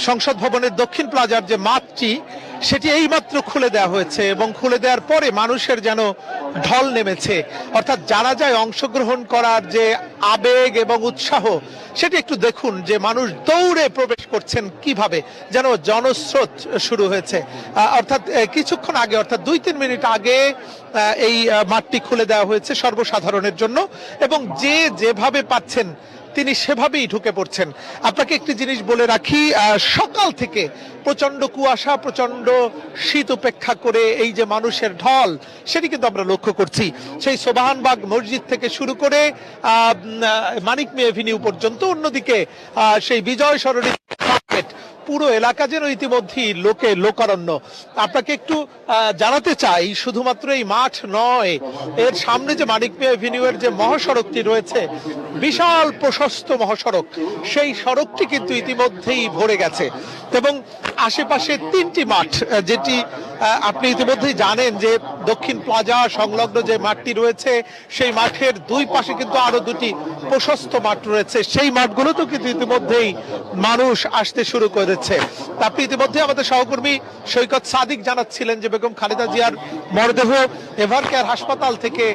সংসদ ভবনের দক্ষিণ প্লাজার যে মাঠটি সেটি এইমাত্র খুলে দেওয়া হয়েছে এবং খুলে দেওয়ার পরে মানুষের যেন ঢল নেমেছে, অর্থাৎ যারা যায় অংশগ্রহণ করার যে আবেগ এবং উৎসাহ সেটি একটু দেখুন যে মানুষ দৌড়ে প্রবেশ করছেন কিভাবে, যেন জনস্রোত শুরু হয়েছে। অর্থাৎ কিছুক্ষণ আগে, অর্থাৎ 2-3 মিনিট আগে এই মাঠটি খুলে দেওয়া হয়েছে সর্বসাধারণের জন্য এবং যে যেভাবে পাচ্ছেন তিনি সেভাবেই ঢুকে পড়ছেন। আপনাকে একটি জিনিস বলে রাখি, সকাল থেকে প্রচন্ড কুয়াশা, প্রচন্ড শীত উপেক্ষা করে এই যে মানুষের ঢল সেটি কিন্তু আমরা লক্ষ্য করছি। সেই সোবাহানবাগ মসজিদ থেকে শুরু করে মানিক মে এভিনিউ পর্যন্ত, অন্যদিকে সেই বিজয় সরণি পুরো এলাকা যেন ইতিমধ্যেই লোকারণ্য। আপনাকে একটু জানাতে চাই, শুধুমাত্র এই মাঠ নয়, এর সামনে যে মানিক মে এভিনিউ এর যে মহাসড়কটি রয়েছে, বিশাল প্রশস্ত মহাসড়ক, সেই সড়কটি কিন্তু ইতিমধ্যেই ভরে গেছে এবং আশেপাশে 3টি মাঠ, যেটি আপনি ইতিমধ্যেই জানেন যে দক্ষিণ প্লাজা সংলগ্ন যে মাঠটি রয়েছে সেই মাঠের 2 পাশে কিন্তু আরো 2টি প্রশস্ত মাঠ রয়েছে, সেই মাঠগুলোতেও কিন্তু ইতিমধ্যেই মানুষ আসতে শুরু করেছে। আপনি ইতিমধ্যে আমাদের সহকর্মী সৈকত সাদিক জানাচ্ছিলেন যে বেগম খালেদা জিয়ার মরদেহ এভারকেয়ার হাসপাতাল থেকে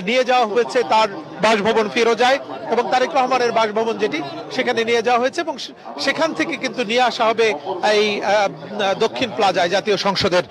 নিয়ে যাওয়া হয়েছে তার বাসভবন ফিরোজায় এবং তারেক রহমানের বাসভবন যেটি সেখানে নিয়ে যাওয়া হয়েছে এবং সেখান থেকে কিন্তু নিয়ে আসা হবে এই দক্ষিণ প্লাজায় জাতীয় সংসদের।